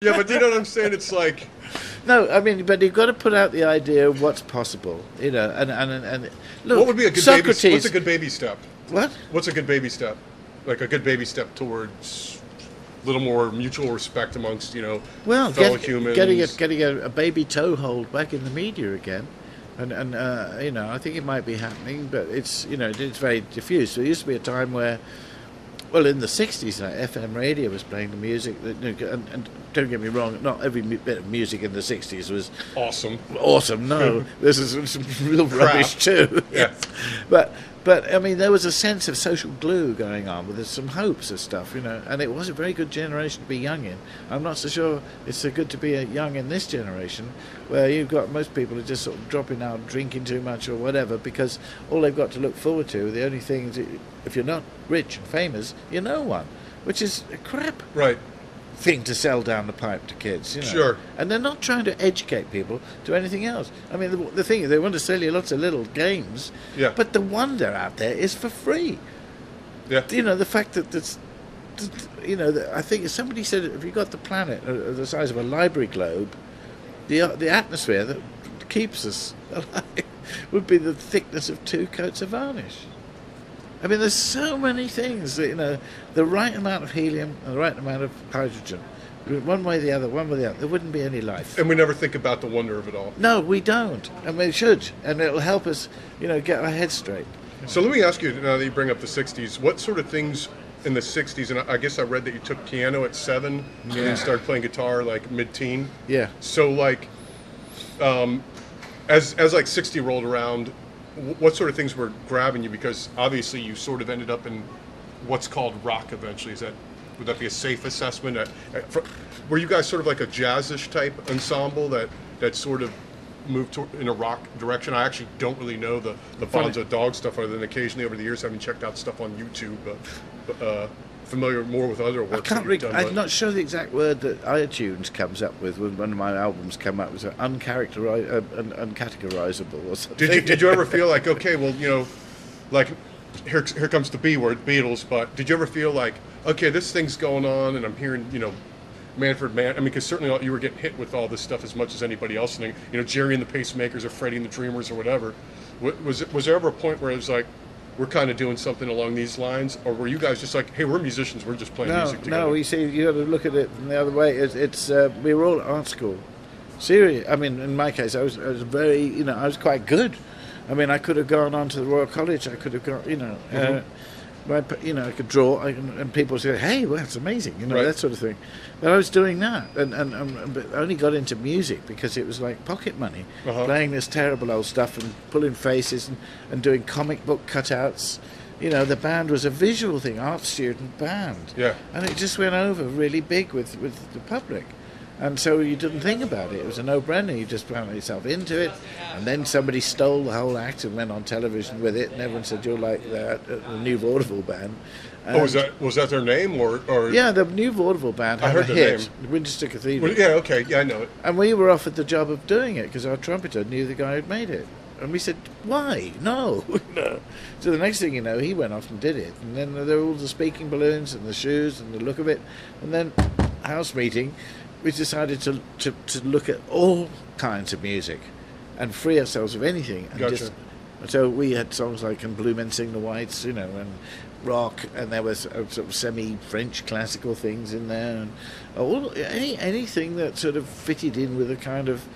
Yeah, but you know what I'm saying? It's like, No, I mean, but you've got to put out the idea of what's possible, you know. And look, what would be a good Socrates. baby? What's a good baby step? What? What's a good baby step? Like a good baby step towards a little more mutual respect amongst Well, fellow humans. getting a baby toehold back in the media again, and I think it might be happening, but it's it's very diffuse. There used to be a time where, well, in the '60s, FM radio was playing the music. And don't get me wrong, not every bit of music in the '60s was Awesome. awesome. No, this is some real rubbish too. Yeah. But I mean, there was a sense of social glue going on with some hopes of stuff, and it was a very good generation to be young in. I'm not so sure it's so good to be young in this generation, where you've got most people are just sort of dropping out, drinking too much or whatever, because all they've got to look forward to, the only thing is, if you're not rich and famous, you're no one, which is a crap Right. thing to sell down the pipe to kids, Sure. And they're not trying to educate people to anything else. I mean, the thing is, they want to sell you lots of little games, Yeah. but the wonder out there is for free. Yeah. The fact that I think somebody said, if you got the planet the size of a library globe, the atmosphere that keeps us alive would be the thickness of 2 coats of varnish. I mean, there's so many things that, the right amount of helium and the right amount of hydrogen, one way or the other, there wouldn't be any life. And we never think about the wonder of it all. No, we don't. I mean, we should, and it'll help us, get our heads straight. So let me ask you, now that you bring up the '60s, what sort of things in the '60s? And I guess I read that you took piano at 7 and then started playing guitar like mid-teen. Yeah. So like, as like '60 rolled around, what sort of things were grabbing you? Because obviously you sort of ended up in what's called rock eventually. Would that be a safe assessment? Were you guys sort of like a jazzish type ensemble that sort of moved in a rock direction? I actually don't really know the Bonzo Dog stuff, other than occasionally over the years having checked out stuff on YouTube, but familiar more with other work. I'm not sure the exact word that iTunes comes up with when one of my albums come up was uncategorizable or something. Did you ever feel like, okay, well, like here comes the B word, Beatles, but did you ever feel like, okay, this thing's going on and I'm hearing, Manfred Mann, I mean, because certainly you were getting hit with all this stuff as much as anybody else, and Jerry and the Pacemakers or Freddie and the Dreamers or whatever. Was there ever a point where it was like, we're kind of doing something along these lines, or were you guys just like, hey, we're musicians, we're just playing music together? No, you see, you got to look at it from the other way. We were all at art school. Seriously, I mean, in my case, I was very, I was quite good. I mean, I could have gone on to the Royal College. I could have gone, I could draw, and people say, "Hey, well, that's amazing," right. That sort of thing. But I was doing that, and but I only got into music because it was like pocket money, playing this terrible old stuff and pulling faces and doing comic book cutouts. The band was a visual thing, art student band, and it just went over really big with the public. And so you didn't think about it. It was a no-brainer. You just found yourself into it. And then somebody stole the whole act and went on television with it. And everyone said, you're like the New Vaudeville Band. And was that their name? or Yeah, the New Vaudeville Band had I heard a their hit, name. Winchester Cathedral. Well, yeah, okay. Yeah, I know it. And we were offered the job of doing it because our trumpeter knew the guy who'd made it. And we said, why? No. No. So the next thing you know, he went off and did it. And then there were all the speaking balloons and the shoes and the look of it. And then house meeting, we decided to look at all kinds of music and free ourselves of anything. And Gotcha. So we had songs like "And Blue Men Sing the Whites," and rock, and there was sort of semi-French classical things in there, and anything that sort of fitted in with a kind of,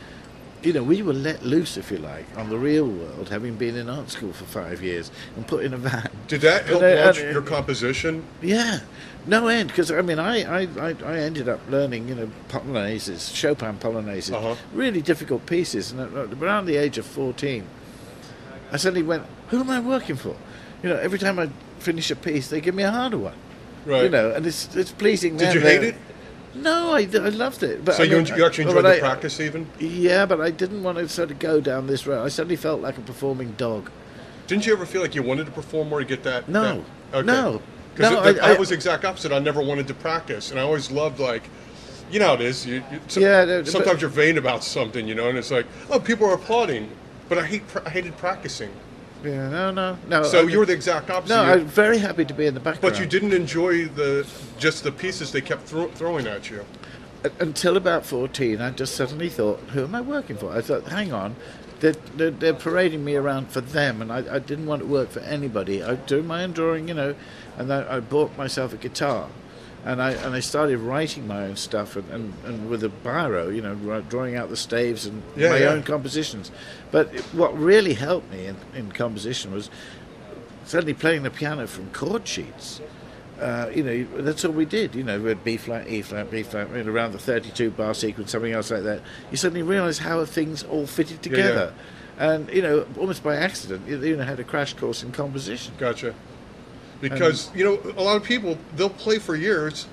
we were let loose, if you like, on the real world, having been in art school for 5 years and put in a van. Did that help launch your composition? Yeah, no end. Because I mean, I ended up learning, polonaises, Chopin polonaises, really difficult pieces. And around the age of 14, I suddenly went, "Who am I working for?" Every time I finish a piece, they give me a harder one. Right. And it's pleasing. Did you hate it? No, I loved it. But so you actually enjoyed the practice even? Yeah, but I didn't want to sort of go down this road. I suddenly felt like a performing dog. Didn't you ever feel like you wanted to perform more to get that? No. Okay. No. Because I was the exact opposite. I never wanted to practice, and I always loved, like, how it is. Sometimes you're vain about something, and it's like, oh, people are applauding, but I hated practicing. Yeah, no. So you were the exact opposite. No, I'm very happy to be in the background. But you didn't enjoy just the pieces they kept throwing at you. Until about 14, I just suddenly thought, who am I working for? I thought, hang on, they're parading me around for them, and I didn't want to work for anybody. I do my own drawing, you know, and I bought myself a guitar, and I started writing my own stuff, and with a biro, you know, drawing out the staves and my own compositions. But what really helped me in composition was suddenly playing the piano from chord sheets. You know, that's all we did. You know, we had B flat, E flat, B flat, you know, around the 32 bar sequence, something else like that. You suddenly realise how things all fitted together, and you know, almost by accident, you know, had a crash course in composition. Gotcha. Because you know, a lot of people, they'll play for years.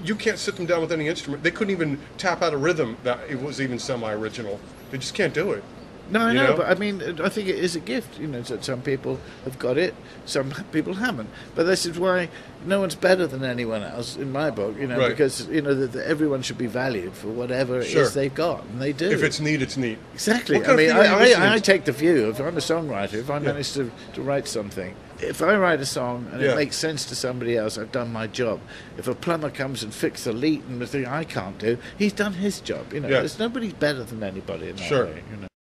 You can't sit them down with any instrument. They couldn't even tap out a rhythm that it was even semi-original. They just can't do it. No, I know, but I mean, I think it is a gift. You know, that some people have got it, some people haven't. But this is why no one's better than anyone else in my book. You know, because you know that everyone should be valued for whatever it is they've got, and they do. If it's neat, it's neat. Exactly. I mean, I take the view. If I'm a songwriter, if I manage to write something, if I write a song and it makes sense to somebody else, I've done my job. If a plumber comes and fixes a leak and the thing I can't do, he's done his job. You know, there's nobody better than anybody in that way. You know.